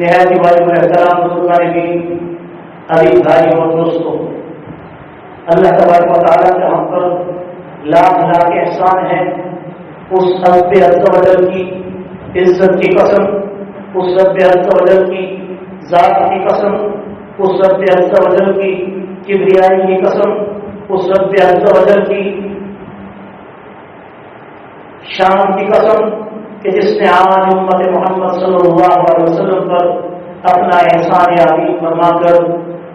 نہایت ہی واجب الاحترام بزرگان دین، عزیز بھائیوں اور دوستوں، اللہ تبارک و تعالیٰ کا ہم پر لاکھ لاکھ احسان ہے۔ اس رب عز و جل کی عزت کی قسم، اس رب عز و جل کی ذات کی قسم، اس رب عز و جل کی کبریائی کی قسم، اس رب عز و جل کی شان کی قسم کہ جس نے آج امت محمد صلی اللہ علیہ وسلم پر اپنا احسان عظیم فرما کر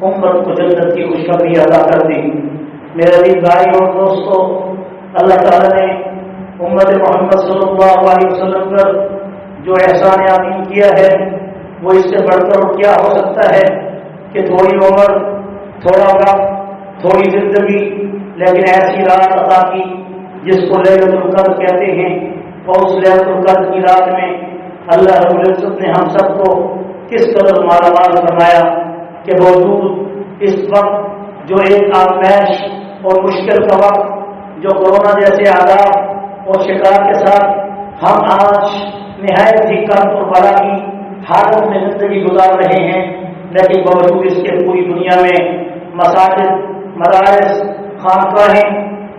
امت کو جنت کی خوشخبری ادا کر دی۔ میرے عزیز بھائی اور دوستوں، اللہ تعالیٰ نے امت محمد صلی اللہ علیہ وسلم پر جو احسان عظیم کیا ہے وہ اس سے بڑھ کر کیا ہو سکتا ہے کہ تھوڑی عمر، تھوڑا وقت، تھوڑی زندگی، لیکن ایسی رات عطا کی جس کو لیلۃ القدر کہتے ہیں، اور اس لیلۃ القدر کی رات میں اللہ رب العزت نے ہم سب کو کس قدر مالا مال فرمایا کہ باوجود اس وقت جو ایک آزمائش اور مشکل کا وقت، جو کورونا جیسے آداب اور شکار کے ساتھ ہم آج نہایت ہی کم اور بڑا کی حالت میں زندگی گزار رہے ہیں، لیکن باوجود اس کے پوری دنیا میں مساجد، مدارس، خانقاہیں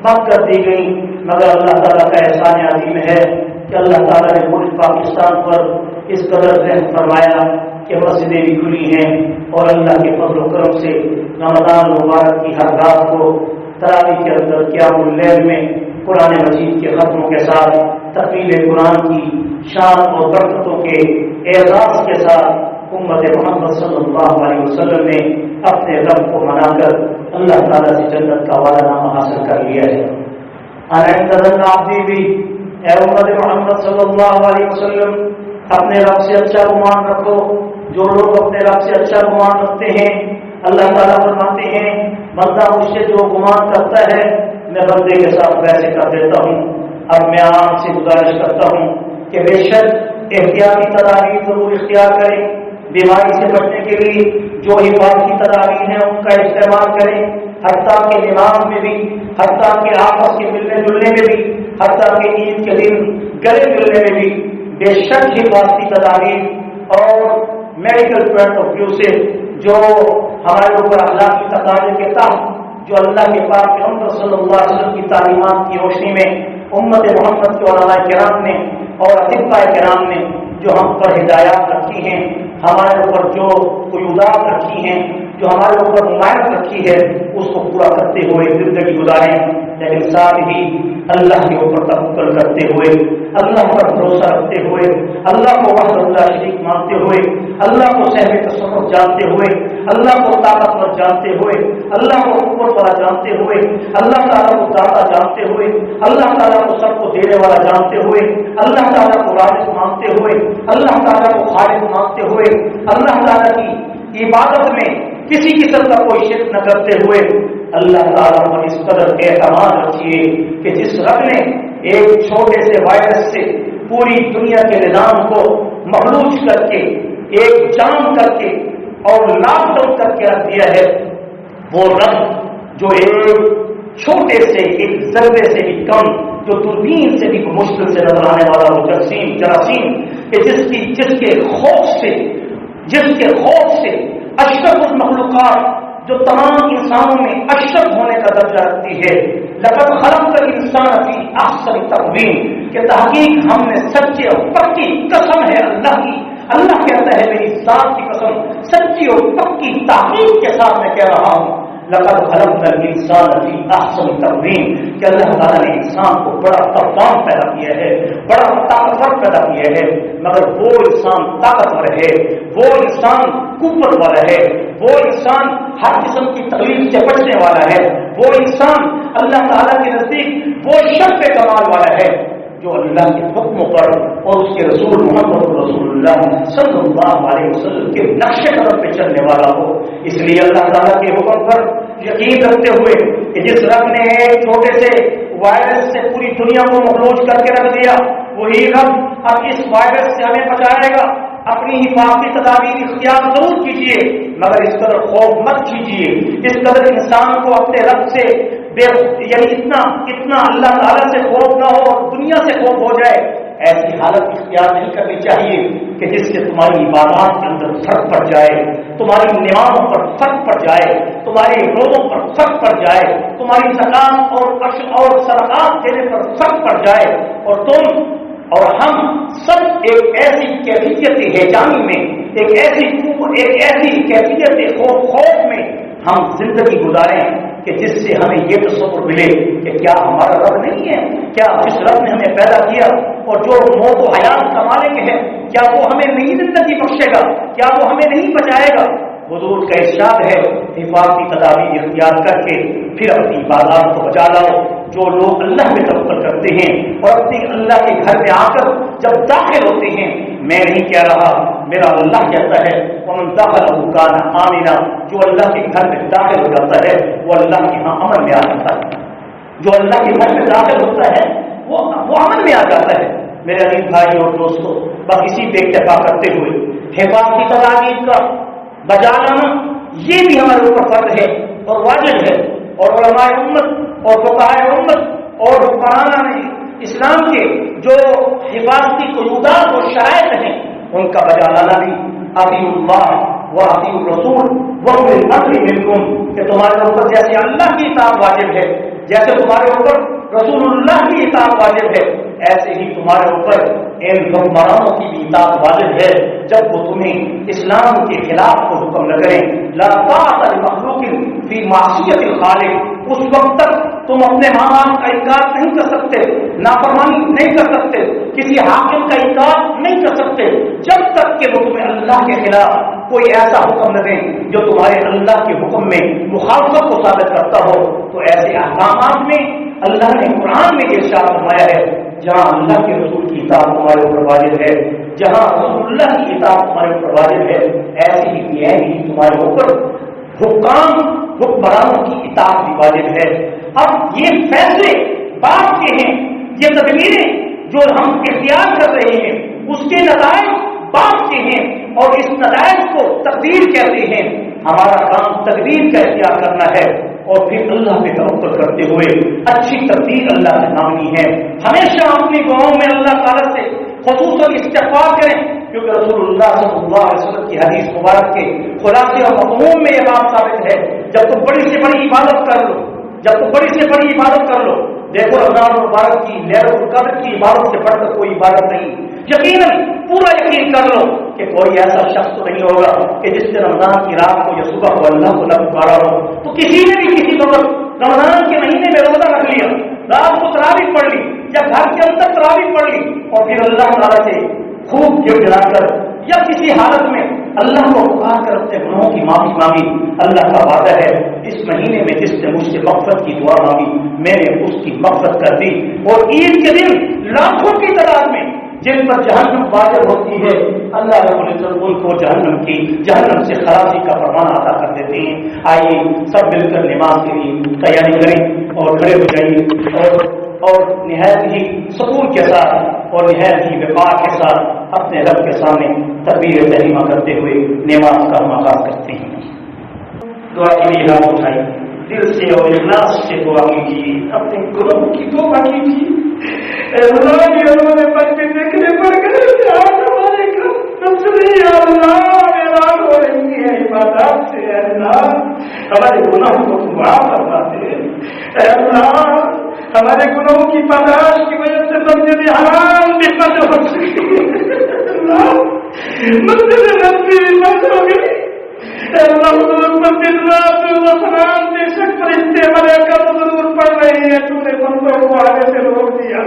بند کر دی گئی، مگر اللہ تعالیٰ کا احسان عظیم ہے کہ اللہ تعالیٰ نے ملک پاکستان پر اس قدر رحم فرمایا کہ مسجدیں بھی کھلی ہیں، اور اللہ کے فضل و کرم سے رمضان مبارک کی ہر رات کو تراویح کے اندر قیام اللیل میں قرآن مجید کے ختموں کے ساتھ تحفیظ قرآن کی شان اور برکتوں کے اعزاز کے ساتھ امت محمد صلی اللہ علیہ وسلم نے اپنے رب کو منا کر اللہ تعالیٰ سے جنت کا وعدہ نامہ حاصل کر لیا ہے۔ بھی اے امت محمد صلی اللہ علیہ وسلم، اپنے رب سے اچھا گمان رکھو۔ جو لوگ اپنے رب سے اچھا گمان رکھتے ہیں، اللہ تعالیٰ فرماتے ہیں بندہ مجھ سے جو گمان کرتا ہے میں بندے کے ساتھ ویسے کر دیتا ہوں۔ اب میں آپ سے گزارش کرتا ہوں کہ بے شک احتیاطی تدابیر ضرور اختیار کریں، بیماری سے بچنے کے لیے جو حفاظتی تدابیر ہیں ان کا استعمال کریں، حتیٰ کہ نماز میں بھی، حتیٰ کہ آپس کے ملنے جلنے میں بھی، حتیٰ کہ عید کے دن گلے ملنے میں بھی بے شک حفاظتی تدابیر اور میڈیکل پوائنٹ آف ویو سے جو ہمارے اوپر اخلاقی تقاضے کے تحت جو اللہ کے پاک پیغمبر صلی اللہ علیہ وسلم کی تعلیمات کی روشنی میں امت محمد کے علماء کرام نے اور اطباء کرام نے جو ہم پر ہدایات رکھی ہیں، ہمارے اوپر جو قیودات رکھی ہیں، جو ہمارے اوپر حمایت رکھی ہے، اس کو پورا کرتے ہوئے زندگی گزاریں، لیکن ساتھ ہی اللہ کے اوپر توکل کرتے ہوئے، اللہ پر بھروسہ رکھتے ہوئے، اللہ کو وحدہ لا شریک مانتے ہوئے، اللہ کو صاحب تصرف جانتے ہوئے، اللہ کو طاقتور جانتے ہوئے، اللہ کو قوت والا جانتے ہوئے، اللہ تعالیٰ کو داتا جانتے ہوئے، اللہ تعالیٰ کو سب کو دینے والا جانتے ہوئے، اللہ تعالیٰ کو رازق مانتے ہوئے، اللہ تعالیٰ کو خالق مانتے ہوئے، اللہ تعالیٰ کی عبادت میں کسی قسم کا کوئی شرک نہ کرتے ہوئے اللہ تعالیٰ پر اس قدر اعتماد رکھیے کہ جس رب نے ایک چھوٹے سے وائرس سے پوری دنیا کے نظام کو مخلوط کر کے ایک جام کر کے اور لاک ڈاؤن کر کے رکھ دیا ہے، وہ رب جو ایک چھوٹے سے ایک ذرے سے بھی کم، جو دوربین سے بھی مشکل سے نظر آنے والا وہ جراثیم کہ جس کے خوف سے اشرف المخلوقات جو تمام انسانوں میں اشرف ہونے کا درجہ رکھتی ہے، لقد خلقنا الانسان فی احسن تقویم، کہ تحقیق ہم نے سچی اور پکی قسم ہے اللہ کی، اللہ کہتا ہے میری ذات کی قسم، سچی اور پکی تحقیق کے ساتھ میں کہہ رہا ہوں، لقد خلقنا الانسان فی احسن تقویم، کہ اللہ تعالیٰ نے انسان کو بڑا طاقتور پیدا کیا ہے، بڑا طاقتور پیدا کیا ہے، مگر وہ انسان طاقتور ہے، وہ انسان قوت والا ہے، وہ انسان ہر قسم کی تکلیف سے بچنے والا ہے، وہ انسان اللہ تعالیٰ کے نزدیک وہ شرف کمال والا ہے جو اللہ کے حکموں پر اور اس کے رسول محمد رسول اللہ صلی اللہ علیہ وسلم کے نقش قدم پہ چلنے والا ہو۔ اس لیے اللہ تعالیٰ کے حکم پر یقین رکھتے ہوئے کہ جس رب نے ایک چھوٹے سے وائرس سے پوری دنیا کو مخلوط کر کے رکھ دیا، وہی رب اب اس وائرس سے ہمیں بچائے گا۔ اپنی حفاظتی تدابیر اختیار ضرور کیجیے، مگر اس قدر خوف مت کیجیے، اس قدر انسان کو اپنے رب سے یعنی اتنا اللہ تعالیٰ سے خوف نہ ہو اور دنیا سے خوف ہو جائے ایسی حالت اختیار نہیں کرنی چاہیے کہ جس سے تمہاری عبادات کے اندر فرق پڑ جائے، تمہاری نمازوں پر فرق پڑ جائے، تمہارے روزوں پر فرق پڑ جائے، تمہاری زکات اور صدقات دینے پر فرق پڑ جائے، اور تم اور ہم سب ایک ایسی کیفیت ہیجانی میں، ایک ایسی کیفیت خوف میں ہم زندگی گزاریں کہ جس سے ہمیں یہ تصور ملے کہ کیا ہمارا رب نہیں ہے، کیا جس رب نے ہمیں پیدا کیا اور جو موت و حیات کا مالک ہے، کیا وہ ہمیں نہیں زندگی بخشے گا، کیا وہ ہمیں نہیں بچائے گا۔ حضور کا ارشاد ہے حفاظتی تدابیر اختیار کر کے پھر اپنی عبادات کو بچا لاؤ۔ جو لوگ اللہ میں توکل کرتے ہیں اور اپنے اللہ کے گھر میں آ کر جب داخل ہوتے ہیں، میں نہیں کہہ رہا، میرا اللہ کہتا ہے ومن دخلہ کان آمنا، جو اللہ کے گھر میں داخل ہو جاتا ہے وہ اللہ کے ہاں امن میں آ جاتا ہے، جو اللہ کے گھر میں داخل ہوتا ہے وہ امن میں آ جاتا ہے۔ میرے عزیز بھائی اور دوستوں، بس اسی پہ اکتفا کرتے ہوئے حفاظتی تدابیر کا بجا لانا یہ بھی ہمارے اوپر فرض ہے اور واجب ہے، اور علماء امت اور فقہاء امت اور حکمران اسلام کے جو حفاظتی قیودات اور شرائط ہیں ان کا بجا لانا بھی اطیعوا اللہ و اطیعوا الرسول واولي الامر منکم، کہ تمہارے اوپر جیسے اللہ کی اطاعت واجب ہے، جیسے تمہارے اوپر رسول اللہ کی اطاعت واجب ہے، ایسے ہی تمہارے اوپر ان حکمرانوں کی بھی اطاعت واجب ہے جب وہ تمہیں اسلام کے خلاف کو حکم نہ کریں۔ لا طاعۃ لمخلوق فی معصیت الخالق، اس وقت تک تم اپنے ماں باپ کا انکار نہیں کر سکتے، نافرمانی نہیں کر سکتے، کسی حاکم کا انکار نہیں کر سکتے جب تک کہ وہ تمہیں اللہ کے خلاف کوئی ایسا حکم نہ دیں جو تمہارے اللہ کے حکم میں مخالفت کو ثابت کرتا ہو۔ تو ایسے احکامات میں اللہ نے قرآن میں ارشاد فرمایا ہے جہاں اللہ کے رسول کی اطاعت تمہارے اوپر واجب ہے، جہاں رسول اللہ کی اطاعت تمہارے اوپر واجب ہے، ایسی ہی تمہارے اوپر حکمرانوں کی اطاعت بھی واجب ہے۔ اب یہ فیصلے باپ کے ہیں، یہ تدبیریں جو ہم اختیار کر رہے ہیں اس کے نتائج باپ کے ہیں، اور اس نتائج کو تقدیر کہتے ہیں۔ ہمارا کام تقدیر کا اختیار کرنا ہے اور پھر اللہ پہ توکل کرتے ہوئے اچھی تقدیر اللہ سے مانگنی ہے۔ ہمیشہ اپنی دعاؤں میں اللہ تعالیٰ سے خصوصاً استغفار کریں، کیونکہ رسول اللہ صلی اللہ علیہ وسلم کی حدیث مبارک کے خلاصے اور مفہوم میں یہ بات ثابت ہے، جب تم بڑی سے بڑی عبادت کر لو، جب تم بڑی سے بڑی عبادت کر لو، دیکھو رمضان المبارک کی لیلۃ القدر کی عبادت سے بڑھ کر کوئی عبادت نہیں، یقیناً پورا یقین کر لو کہ کوئی ایسا شخص تو نہیں ہوگا کہ جس نے رمضان کی رات کو یا صبح کو اللہ کو نہ پکارا ہو۔ تو کسی نے بھی کسی وقت رمضان کے مہینے میں روزہ رکھ لیا، رات کو تراویح پڑھ لی یا گھر کے اندر تراویح پڑھ لی اور پھر اللہ تعالیٰ سے خوب گر گرا کر یا کسی حالت میں اللہ کو پکار کر اپنے گناہوں کی معافی مانگی، اللہ کا وعدہ ہے اس مہینے میں جس نے مجھ سے مغفرت کی دعا مانگی میں نے اس کی مغفرت کر دی۔ اور عید کے دن لاکھوں کی تعداد میں جن پر جہنم واجب ہوتی ہے اللہ رب العزت ان کو جہنم سے خلاصی کا فرمان عطا کر دیتے ہیں۔ آئیے سب مل کر نماز کے لیے تیاری کریں اور کھڑے ہو جائیے اور نہایت ہی سکون کے ساتھ اور نہایت ہی وقار کے ساتھ اپنے رب کے سامنے تکبیر تحریمہ کرتے ہوئے نماز کا ہم آغاز کرتے ہیں۔ دعا کے لیے ہاتھ اٹھائیے، دل سے اور اخلاص سے دعا کیجیے، اپنے گناہوں کی توبہ کیجیے۔ اللہ کی ہمارے بچے دیکھنے پر گئے آج ہمارے گھر نسلی اللہ اعلان ہو رہی ہے عبادات سے، اللہ ہمارے گناہوں کو معاف فرما دے، اللہ ہمارے گناہوں کی پاداش کی وجہ سے مسجد حرام بھی بند ہو چکی ہے، اللہ مسجد نبوی بھی بند ہو گئی، اللہ حضور پر دن رات وسلام بے شک فرشتے ملائکہ حضور پڑھ رہی ہے، تو نے بندوں کو آگے سے روک دیا،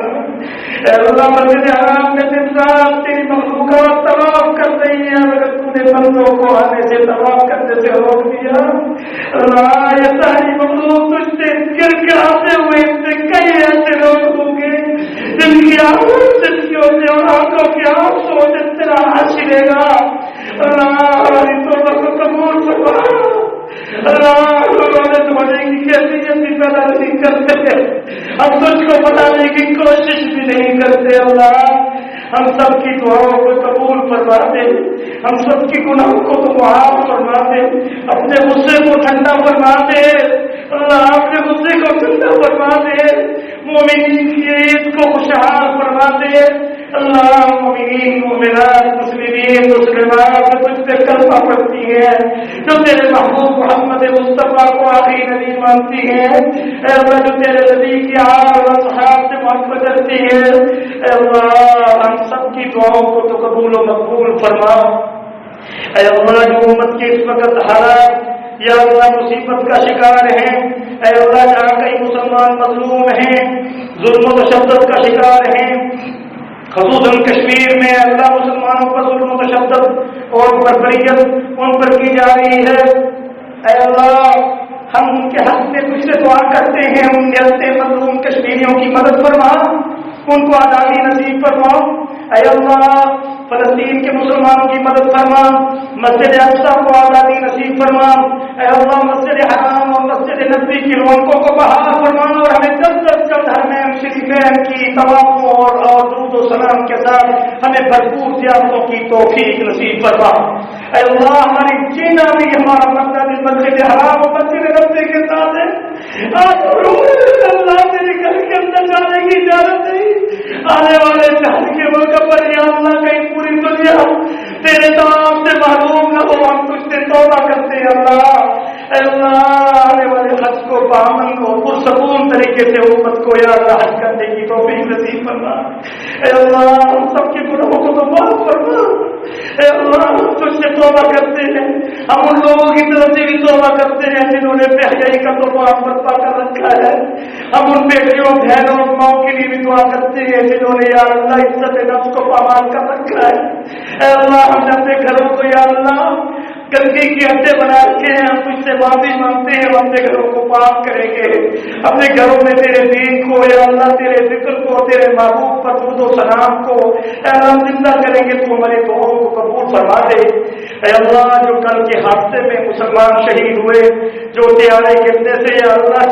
اللہ مسجد حرام میں دن رات تیری مخلوقات طواف کر رہی ہے مگر تو نے بندوں کو آنے سے طواف کرنے سے روک دیا، اللہ یہ ساری مخلوق تجھ سے گر کے آتے ہوئے سے کئی ایسے لوگ ہوں گے جن کی آنکھوں سے اور آنکھوں کی آنکھوں سے تیرا حاصلے گا، اللہ ہماری توبہ کو قبول فرما، اللہ ہمارے دھونے کی کیفیت بھی پیدا نہیں کرتے، ہم تجھ کو بتانے کی کوشش بھی نہیں کرتے، اللہ ہم سب کی دعاؤں کو قبول فرما دے، ہم سب کی گناہوں کو تو معاف فرما دے، اپنے غصے کو ٹھنڈا فرما دے، اللہ اپنے غصے کو ٹھنڈا فرما دے، مومنین کی عید کو خوشحال فرما دے، اللہ مومنین مومنات مسلمین مسلمات کچھ سے کلمہ پڑھتی ہیں، جو تیرے محبوب محمد مصطفیٰ کو آخری نبی مانتی ہیں، اے اللہ جو تیرے نبی کی آل و اصحاب سے محبت کرتی ہے، اے اللہ ہم سب کی دعاؤں کو تو قبول و مقبول فرما۔ اے اللہ جو امت کے اس وقت حالات یا اللہ مصیبت کا شکار ہیں، اے اللہ جہاں کئی مسلمان مظلوم ہیں، ظلم و تشدد کا شکار ہیں، خصوصاً کشمیر میں اللہ مسلمانوں پر ظلم و تشدد اور بربریت ان پر کی جا رہی ہے، اے اللہ ہم ان کے حق میں تجھ سے دعا کرتے ہیں، ان کے مظلوم کشمیریوں کی مدد فرما، ان کو آزادی نصیب فرما۔ اے اللہ فلسطین کے مسلمانوں کی مدد فرما، مسجد اقصی کو آزادی نصیب فرما، اے اللہ مسجد حرام اور مسجد نبوی کی رونقوں کو بحال فرما، اور ہمیں جلد از جلد حرمین شریفین کی طواف اور درود و سلام کے ساتھ ہمیں بھرپور زیارتوں کی توفیق نصیب فرما۔ اے اللہ ہماری جینا بھی ہمارا مقصد مسجد حرام اور مسجد نبوی کے ساتھ ہے، آج اللہ تیرے گھر کے اندر جانے کی اجازت نہیں، آنے والے جہاز کے موقع پر یا اللہ کہیں پوری دنیا تیرے نام سے معلوم نہ ہو، ہم تجھ سے توبہ کرتے ہیں اللہ۔ اے اللہ آنے والے حج کو بامن اور پرسکون طریقے سے امت کو یا اللہ حج کرنے کی توفیق نصیب فرما۔ اے اللہ ہم سب کے گناہوں کو تو معاف فرما۔ اے اللہ ہم تجھ سے توبہ کرتے ہیں، ہم ان لوگوں کی طرف سے بھی توبہ کرتے ہیں جنہوں نے بے حیائی کا طوفان برپا کر رکھا ہے، ہم ان بیٹیوں بہنوں اور ماؤں کے لیے بھی دعا کرتے ہیں جنہوں نے یا اللہ عزت نفس کو پامال کر رکھا ہے۔ اے اللہ ہم نے اپنے گھروں کو یا اللہ گندگی کی اڈے بنا رکھے ہیں، ہم تجھ سے معافی مانگتے ہیں، ہم اپنے گھروں کو پاک کریں گے، اپنے گھروں میں تیرے دین کو یا اللہ تیرے ذکر کو تیرے محبوب پر درود و سلام کو اے اللہ زندہ کریں گے، تو ہمارے دعاؤں کو قبول فرما دے۔ اے اللہ جو کل کے حادثے میں مسلمان شہید ہوئے، جو طیارے گرنے سے یا اللہ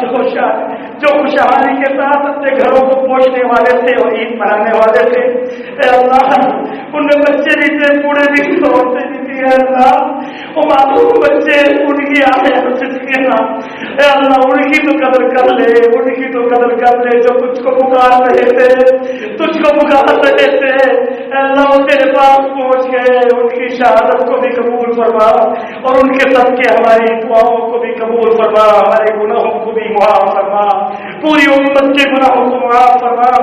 جو خوشحالی کے ساتھ اپنے گھروں کو پہنچنے والے تھے اور عید منانے والے تھے، اے اللہ ان میں بچے بھی تھے، بوڑھے بھی تھے، عورتیں بھی تھی، اے اللہ وہ معلوم بچے ان کی آئے اے اللہ ان کی تو قدر کر لے، ان کی تو قدر کر لے جو تجھ کو پکار رہے تھے، تجھ کو پکار رہے تھے، اے اللہ وہ تیرے پاس پہنچ گئے، ان کی شہادت کو بھی قبول فرما اور ان کے سب کے ہماری دعاؤں کو بھی قبول فرما، ہمارے گناہوں کو بھی معاف فرما، پوری امت کے گناہوں کو معاف فرما۔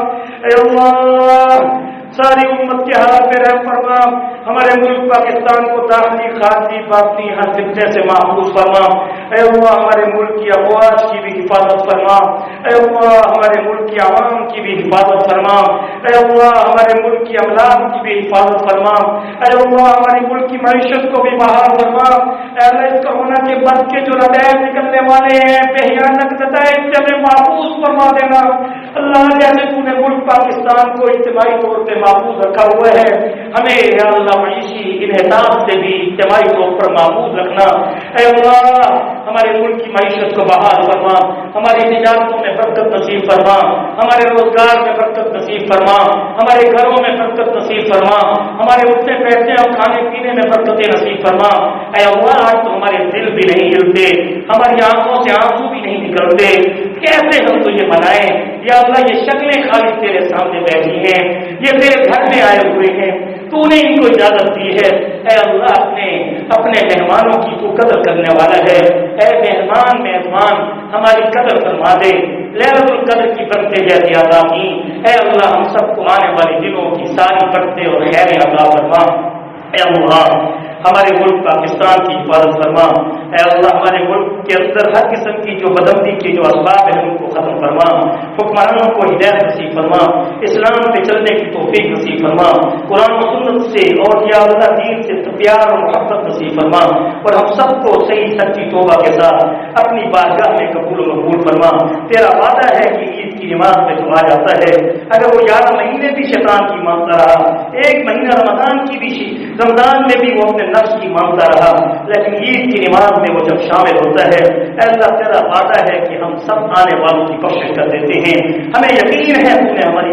اے اللہ ساری امت کے حالات پہ رحم فرما، ہمارے ملک پاکستان کو داخلی خارجی باطنی ہر فتنے سے محفوظ فرما۔ اے اللہ ہمارے ملک کی افواج کی بھی حفاظت فرما، اے اللہ ہمارے ملک کی عوام کی بھی حفاظت فرما، اے اللہ ہمارے ملک کی املاک کی بھی حفاظت فرما، اے اللہ ہمارے ملک کی معیشت کو بھی بحال فرما۔ اے اللہ اس کورونا کے بعد کے جو نتائج نکلنے والے ہیں بھیانک نتائج سے ہمیں محفوظ فرما دینا۔ اللہ جیسے تو نے ملک پاکستان کو اجتماعی طور پہ محفوظ رکھا ہوا ہے، ہمیں یا اللہ معیشی انحطاط سے بھی اجتماعی طور پر محفوظ رکھنا۔ اے اللہ ہمارے ملک کی معیشت کو بحال فرما، ہماری تجارتوں میں برکت نصیب فرما، ہمارے روزگار میں برکت نصیب فرما، ہمارے گھروں میں برکت نصیب فرما، ہمارے اٹھنے بیٹھنے اور کھانے پینے میں برکت نصیب فرما۔ اے اللہ آج تو ہمارے دل بھی نہیں ہلتے، ہماری آنکھوں سے آنسو بھی نہیں نکلتے، کیسے ہم تجھے منائیں یا اللہ یہ شکلیں خالی تیرے سامنے بیٹھی ہیں، یہ تیرے گھر میں آئے ہوئے ہیں، تو نے ان کو اجازت دی ہے۔ اے اللہ اپنے مہمانوں کی تو قدر کرنے والا ہے، اے میزبان ہماری قدر فرما دے، لیلۃ القدر کی برکتیں جیسی عطا کی۔ اے اللہ ہم سب کو آنے والے دنوں کی ساری برکتیں اور خیریں عطا فرما۔ اے اللہ ہمارے ملک پاکستان کی حفاظت فرما۔ اے اللہ ہمارے ملک کے اندر ہر قسم کی جو بدعمتی کے جو اسباب ہیں ان کو ختم فرما، حکمرانوں کو ہدایت نصیب فرما، اسلام پہ چلنے کی توفیق نصیب فرما، قرآن و سنت سے اور یا اللہ دین سے پیار اور محبت نصیب فرما، اور ہم سب کو صحیح سچی توبہ کے ساتھ اپنی بارگاہ میں قبول و مقبول فرما۔ تیرا وعدہ ہے کہ عید کی نماز میں جو آ جاتا ہے، اگر وہ 11 مہینے بھی شیطان کی مانگتا رہا، ایک مہینہ رمضان میں بھی وہ اپنے نفس کی مانگتا رہا، لیکن عید کی نماز میں وہ جب شامل ہوتا ہے، اے اللہ تیرا وعدہ ہے کہ ہم سب آنے والوں کی بخشش کر دیتے ہیں، ہمیں یقین ہے تو نے ہماری